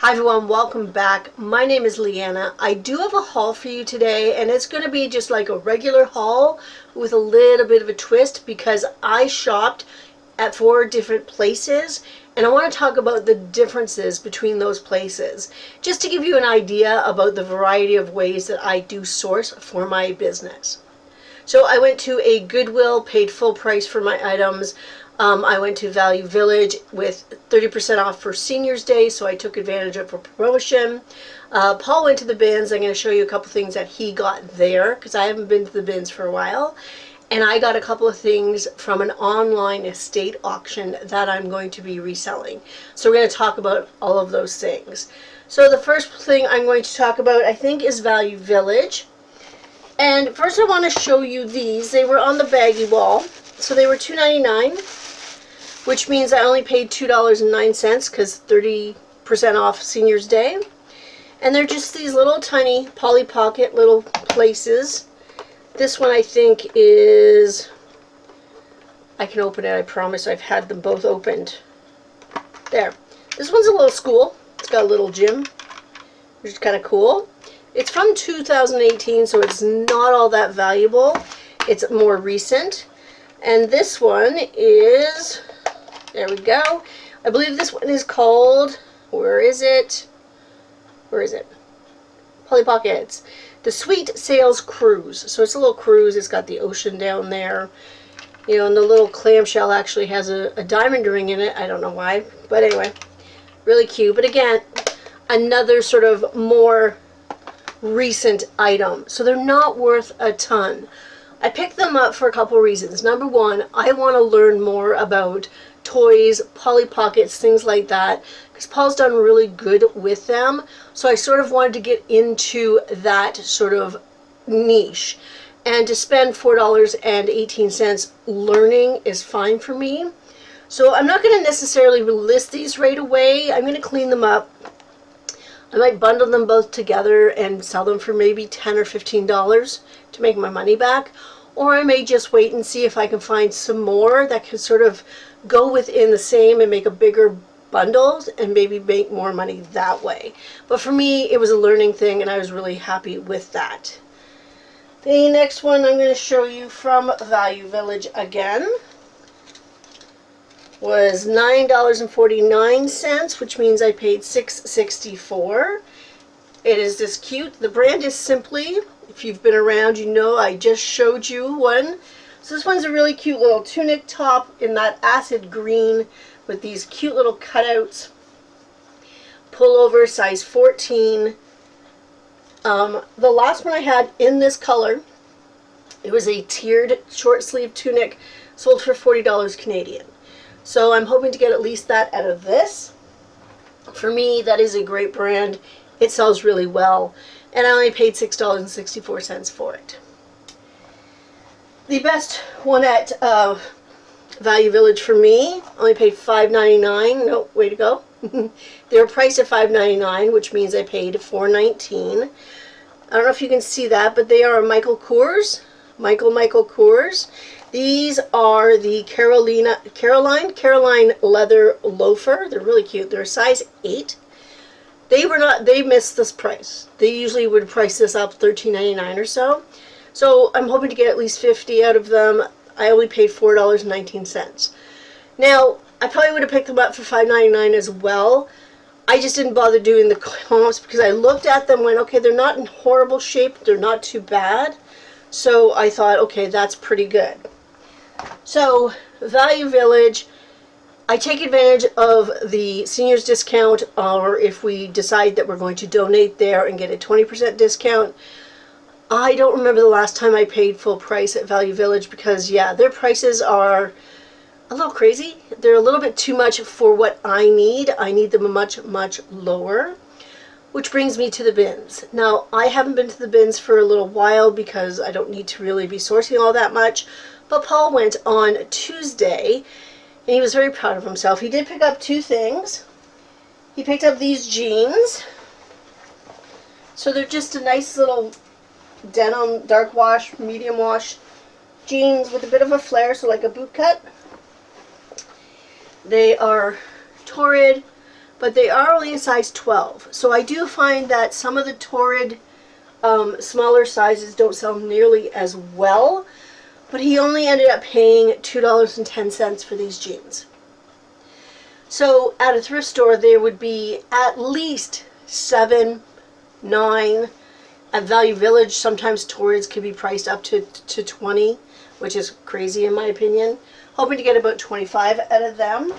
Hi everyone, welcome back. My name is Leanna. I do have a haul for you today, and it's going to be just like a regular haul with a little bit of a twist because I shopped at 4 different places, and I want to talk about the differences between those places just to give you an idea about the variety of ways that I do source for my business. So I went to a Goodwill, paid full price for my items. I went to Value Village with 30% off for Seniors Day, so I took advantage of a promotion. Paul went to the bins. I'm going to show you a couple things that he got there because I haven't been to the bins for a while. And I got a couple of things from an online estate auction that I'm going to be reselling. So we're going to talk about all of those things. So the first thing I'm going to talk about, I think, is Value Village. And first I want to show you these. They were on the baggy wall. So they were $2.99. Which means I only paid $2.09 because 30% off Seniors Day. And they're just these little tiny Polly Pocket little places. This one I think is, I can open it, I promise. I've had them both opened. There. This one's a little school. It's got a little gym, which is kind of cool. It's from 2018, so it's not all that valuable. It's more recent. And this one is... there we go. I believe this one is called, where is it? Polly Pockets. The Sweet Sails Cruise. So it's a little cruise. It's got the ocean down there. You know, and the little clamshell actually has a diamond ring in it. I don't know why. But anyway, really cute. But again, another sort of more recent item. So they're not worth a ton. I picked them up for a couple reasons. Number one, I want to learn more about toys, Polly Pockets, things like that, because Paul's done really good with them. So I sort of wanted to get into that sort of niche. And to spend $4.18 learning is fine for me. So I'm not going to necessarily list these right away. I'm going to clean them up. I might bundle them both together and sell them for maybe $10 or $15 to make my money back. Or I may just wait and see if I can find some more that could sort of go within the same and make a bigger bundles and maybe make more money that way. But for me, it was a learning thing, and I was really happy with that. The next one I'm going to show you from Value Village again was $9.49, which means I paid $6.64. It is this cute. The brand is Simply. If you've been around, you know I just showed you one. So this one's a really cute little tunic top in that acid green with these cute little cutouts. Pullover, size 14. The last one I had in this color, it was a tiered short sleeve tunic, sold for $40 Canadian. So I'm hoping to get at least that out of this. For me, that is a great brand. It sells really well. And I only paid $6.64 for it. The best one at Value Village for me, only paid $5.99. No, way to go. They were priced at $5.99, which means I paid $4.19. I don't know if you can see that, but they are Michael Kors. Michael Kors. These are the Caroline leather loafer. They're really cute. They're a size 8. They missed this price. They usually would price this up $13.99 or so. So I'm hoping to get at least 50 out of them. I only paid $4.19. Now, I probably would have picked them up for $5.99 as well. I just didn't bother doing the comps because I looked at them and went, okay, they're not in horrible shape. They're not too bad. So I thought, okay, that's pretty good. So, Value Village, I take advantage of the seniors discount, or if we decide that we're going to donate there and get a 20% discount. I don't remember the last time I paid full price at Value Village because, yeah, their prices are a little crazy. They're a little bit too much for what I need. I need them much, much lower, which brings me to the bins. Now, I haven't been to the bins for a little while because I don't need to really be sourcing all that much, but Paul went on Tuesday, and he was very proud of himself. He did pick up 2 things. He picked up these jeans. So they're just a nice little denim, dark wash, medium wash jeans with a bit of a flare, so like a boot cut. They are torrid. but they are only a size 12. So I do find that some of the Torrid smaller sizes don't sell nearly as well, but he only ended up paying $2.10 for these jeans. So at a thrift store, there would be at least 7, 9. At Value Village, sometimes Torrids could be priced up to 20, which is crazy in my opinion. Hoping to get about 25 out of them.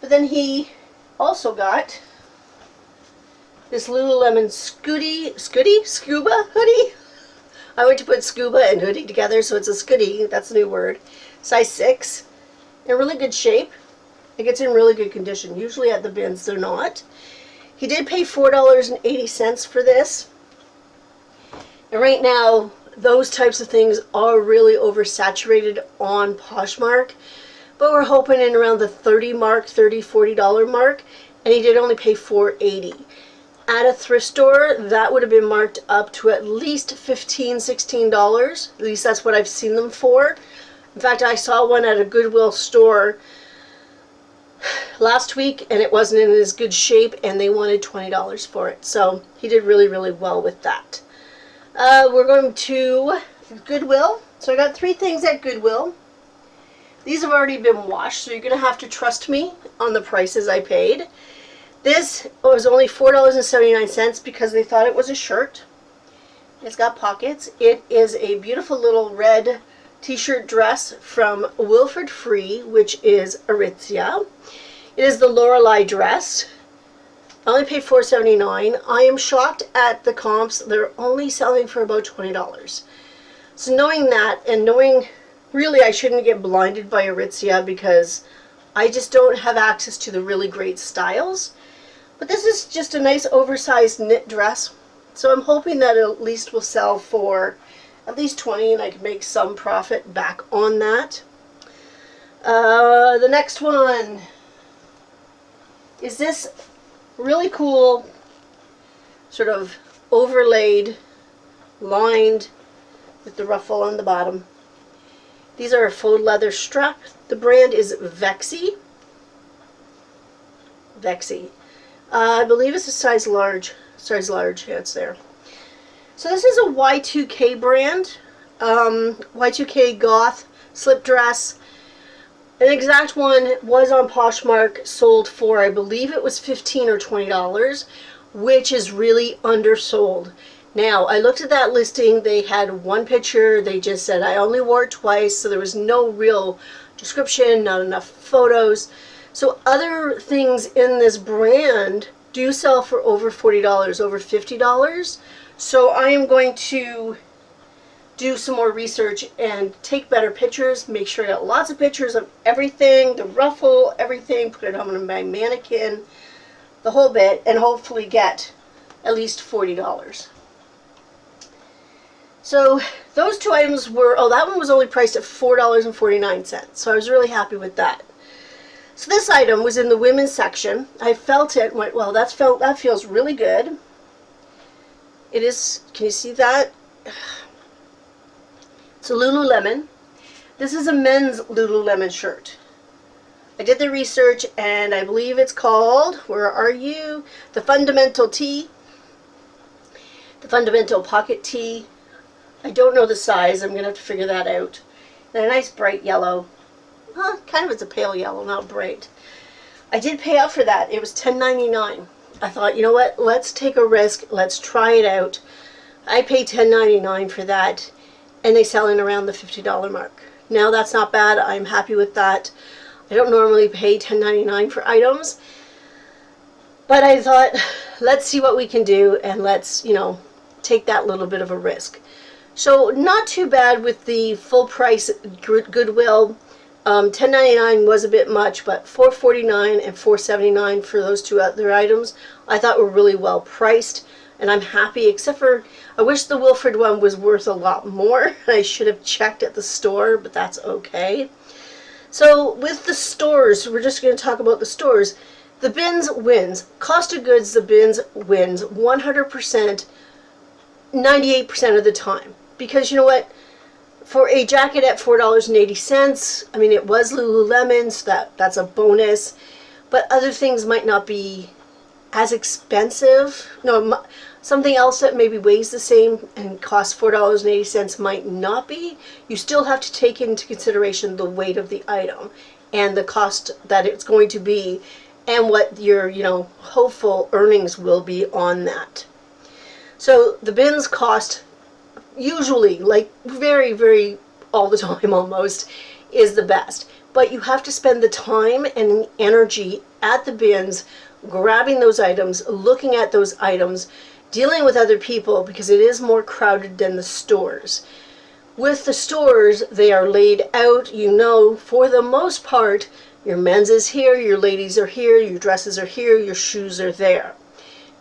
But then he also got this Lululemon scuba hoodie. I went to put scuba and hoodie together, so it's a scooty. That's a new word. Size 6. In really good shape. It gets in really good condition. Usually at the bins they're not. He did pay $4.80 for this. And right now, those types of things are really oversaturated on Poshmark. But we're hoping in around the $30 mark, $30, $40 mark. And he did only pay $4.80. At a thrift store, that would have been marked up to at least $15, $16. At least that's what I've seen them for. In fact, I saw one at a Goodwill store last week, and it wasn't in as good shape, and they wanted $20 for it. So he did really, really well with that. We're going to Goodwill. So I got 3 things at Goodwill. These have already been washed, so you're going to have to trust me on the prices I paid. This was only $4.79 because they thought it was a shirt. It's got pockets. It is a beautiful little red t-shirt dress from Wilfred Free, which is Aritzia. It is the Lorelei dress. I only paid $4.79. I am shocked at the comps. They're only selling for about $20. So knowing that, and knowing really I shouldn't get blinded by Aritzia because I just don't have access to the really great styles. But this is just a nice oversized knit dress. So I'm hoping that it at least will sell for at least $20 and I can make some profit back on that. The next one is this really cool sort of overlaid, lined with the ruffle on the bottom. These are a faux leather strap. The brand is Vexy. I believe it's a size large. Size large, yeah, it's there. So this is a Y2K brand. Y2K goth slip dress. An exact one was on Poshmark, sold for, I believe it was $15 or $20, which is really undersold. Now, I looked at that listing. They had one picture. They just said, I only wore it twice, so there was no real description, not enough photos. So other things in this brand do sell for over $40, over $50. So I am going to do some more research and take better pictures, make sure I got lots of pictures of everything, the ruffle, everything, put it on my mannequin, the whole bit, and hopefully get at least $40. So those 2 items were, oh, that one was only priced at $4.49, so I was really happy with that. So this item was in the women's section. I felt it and went, well, that feels really good. It is, can you see that? It's a Lululemon. This is a men's Lululemon shirt. I did the research and I believe it's called, where are you? The Fundamental Tee. The Fundamental Pocket Tee. I don't know the size. I'm going to have to figure that out. And a nice bright yellow. Kind of it's a pale yellow, not bright. I did pay out for that. It was $10.99. I thought, you know what? Let's take a risk. Let's try it out. I paid $10.99 for that, and they sell in around the $50 mark. Now that's not bad. I'm happy with that. I don't normally pay $10.99 for items, but I thought, let's see what we can do, and let's, you know, take that little bit of a risk. So not too bad with the full price Goodwill. $10.99 was a bit much, but $4.49 and $4.79 for those 2 other items I thought were really well priced, and I'm happy, except for I wish the Wilfred one was worth a lot more. I should have checked at the store, but that's okay. So with the stores, we're just going to talk about the stores. The bins wins. Cost of goods, the bins wins 100%, 98% of the time. Because you know what? For a jacket at $4.80, I mean, it was Lululemon, so that's a bonus. but other things might not be as expensive. No, something else that maybe weighs the same and costs $4.80 might not be. You still have to take into consideration the weight of the item and the cost that it's going to be and what your, hopeful earnings will be on that. So the bins cost usually, like very, very all the time almost, is the best. But you have to spend the time and energy at the bins, grabbing those items, looking at those items, dealing with other people, because it is more crowded than the stores. With the stores, they are laid out, for the most part, your men's is here, your ladies are here, your dresses are here, your shoes are there.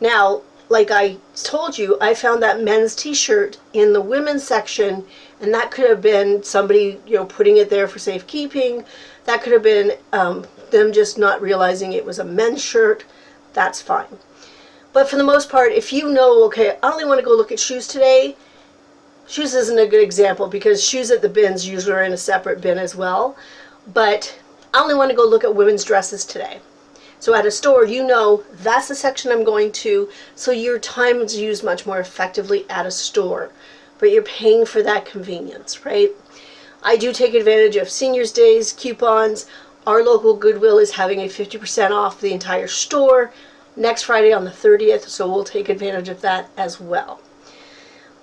Now, like I told you, I found that men's t-shirt in the women's section, and that could have been somebody, putting it there for safekeeping. That could have been them just not realizing it was a men's shirt. That's fine. But for the most part, if okay, I only want to go look at shoes today. Shoes isn't a good example because shoes at the bins usually are in a separate bin as well. But I only want to go look at women's dresses today. So at a store, that's the section I'm going to, so your time is used much more effectively at a store. But you're paying for that convenience, right? I do take advantage of Seniors Days coupons. Our local Goodwill is having a 50% off the entire store next Friday on the 30th, so we'll take advantage of that as well.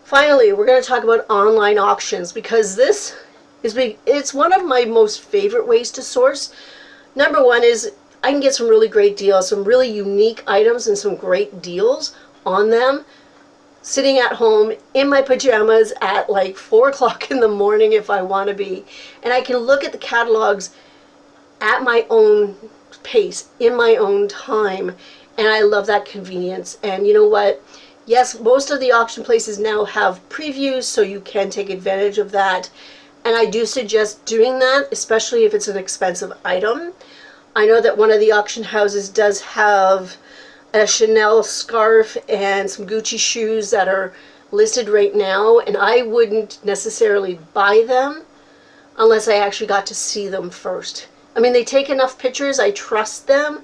Finally, we're going to talk about online auctions because this is big. It's one of my most favorite ways to source. Number one is I can get some really great deals, some really unique items and some great deals on them, sitting at home in my pajamas at like 4 o'clock in the morning if I want to be. And I can look at the catalogs at my own pace, in my own time. And I love that convenience. And you know what? Yes, most of the auction places now have previews, so you can take advantage of that. And I do suggest doing that, especially if it's an expensive item. I know that one of the auction houses does have a Chanel scarf and some Gucci shoes that are listed right now, and I wouldn't necessarily buy them unless I actually got to see them first. I mean, they take enough pictures, I trust them,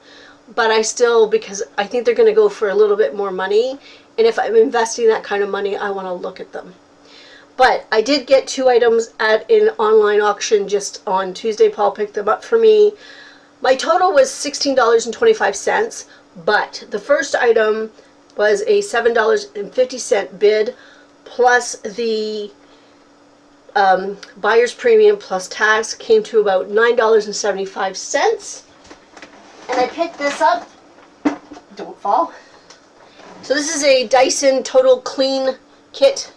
but I still, because I think they're going to go for a little bit more money, and if I'm investing that kind of money, I want to look at them. But I did get 2 items at an online auction just on Tuesday. Paul picked them up for me. My total was $16.25, but the first item was a $7.50 bid plus the buyer's premium plus tax, came to about $9.75. And I picked this up. Don't fall. So this is a Dyson Total Clean Kit.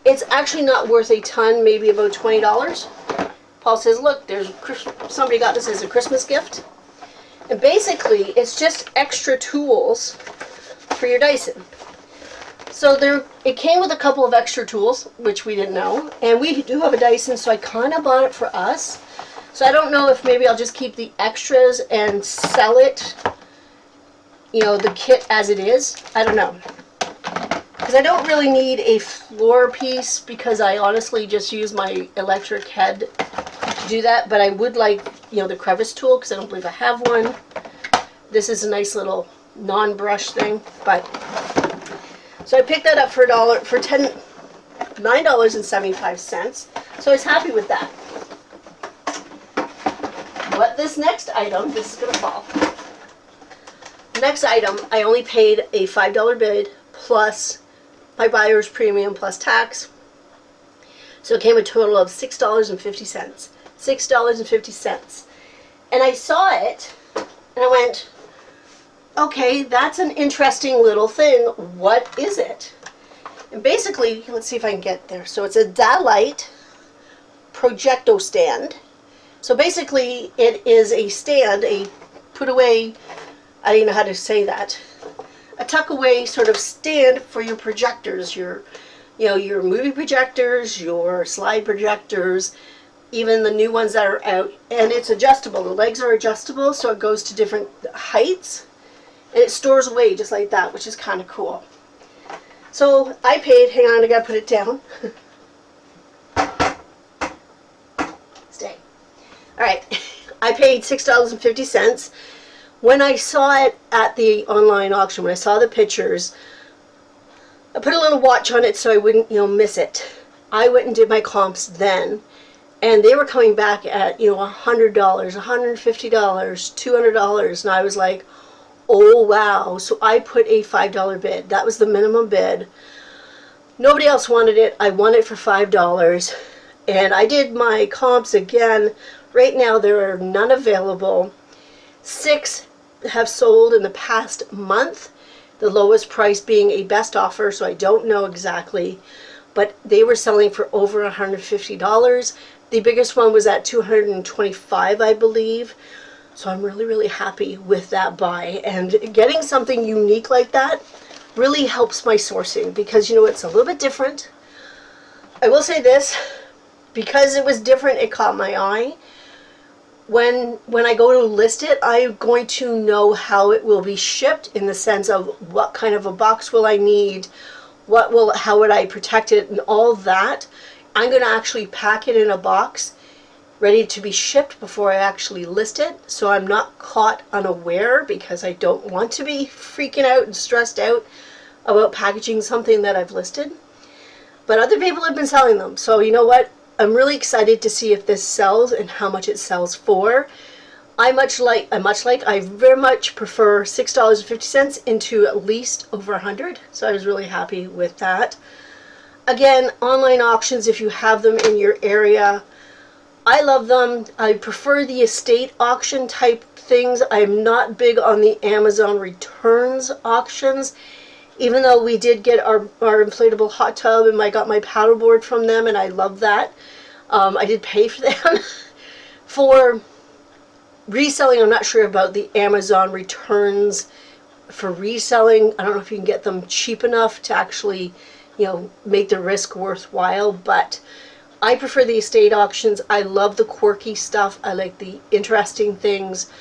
It's actually not worth a ton, maybe about $20. Paul says, look, somebody got this as a Christmas gift. And basically, it's just extra tools for your Dyson. So it came with a couple of extra tools, which we didn't know. And we do have a Dyson, so I kind of bought it for us. So I don't know if maybe I'll just keep the extras and sell it, the kit as it is. I don't know. Because I don't really need a floor piece because I honestly just use my electric head to do that. But I would like, the crevice tool because I don't believe I have one. This is a nice little non-brush thing. But so I picked that up for $9.75. So I was happy with that. But this next item, this is going to fall. The next item, I only paid a $5 bid plus my buyer's premium plus tax. So it came a total of $6.50. $6.50. And I saw it and I went, okay, that's an interesting little thing. What is it? And basically, let's see if I can get there. So it's a Dalite Projecto stand. So basically, it is a stand, a put away, I don't even know how to say that, a tuck away sort of stand for your projectors, your movie projectors, your slide projectors, even the new ones that are out. And it's adjustable. The legs are adjustable, so it goes to different heights. And it stores away just like that, which is kind of cool. So I paid, hang on, I gotta put it down. Stay. Alright, I paid $6.50. When I saw it at the online auction, when I saw the pictures, I put a little watch on it so I wouldn't, miss it. I went and did my comps then, and they were coming back at, $100, $150, $200, and I was like, oh wow. So I put a $5 bid. That was the minimum bid. Nobody else wanted it. I won it for $5, and I did my comps again. Right now there are none available. 6 have sold in the past month, the lowest price being a best offer, so I don't know exactly, but they were selling for over $150. The biggest one was at $225, I believe. So I'm really, really happy with that buy. And getting something unique like that really helps my sourcing because, it's a little bit different. I will say this, because it was different, it caught my eye. When I go to list it, I'm going to know how it will be shipped, in the sense of what kind of a box will I need, how would I protect it, and all that. I'm going to actually pack it in a box ready to be shipped before I actually list it, so I'm not caught unaware, because I don't want to be freaking out and stressed out about packaging something that I've listed. But other people have been selling them, so you know what? I'm really excited to see if this sells and how much it sells for. I very much prefer $6.50 into at least over 100, so I was really happy with that. Again, online auctions, if you have them in your area, I love them. I prefer the estate auction type things. I'm not big on the Amazon returns auctions, even though we did get our inflatable hot tub, and I got my paddleboard from them, and I love that. I did pay for them. For reselling, I'm not sure about the Amazon returns for reselling. I don't know if you can get them cheap enough to actually, make the risk worthwhile, but I prefer the estate auctions. I love the quirky stuff. I like the interesting things.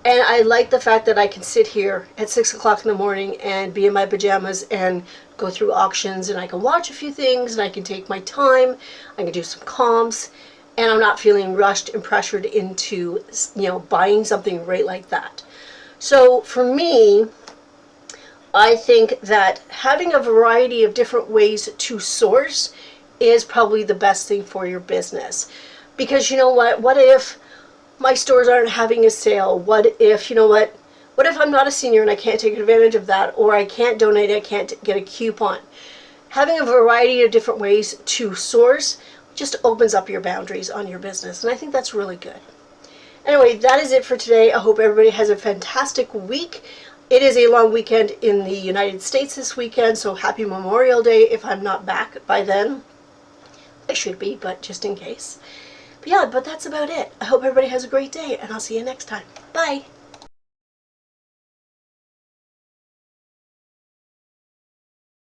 And I like the fact that I can sit here at 6 o'clock in the morning and be in my pajamas and go through auctions, and I can watch a few things, and I can take my time. I can do some comps, and I'm not feeling rushed and pressured into, buying something right like that. So for me, I think that having a variety of different ways to source is probably the best thing for your business. Because you know what if my stores aren't having a sale? What if I'm not a senior and I can't take advantage of that, or I can't donate, I can't get a coupon? Having a variety of different ways to source just opens up your boundaries on your business, and I think that's really good. Anyway, that is it for today. I hope everybody has a fantastic week. It is a long weekend in the United States this weekend, so happy Memorial Day if I'm not back by then. I should be, but just in case. But that's about it. I hope everybody has a great day, and I'll see you next time. Bye!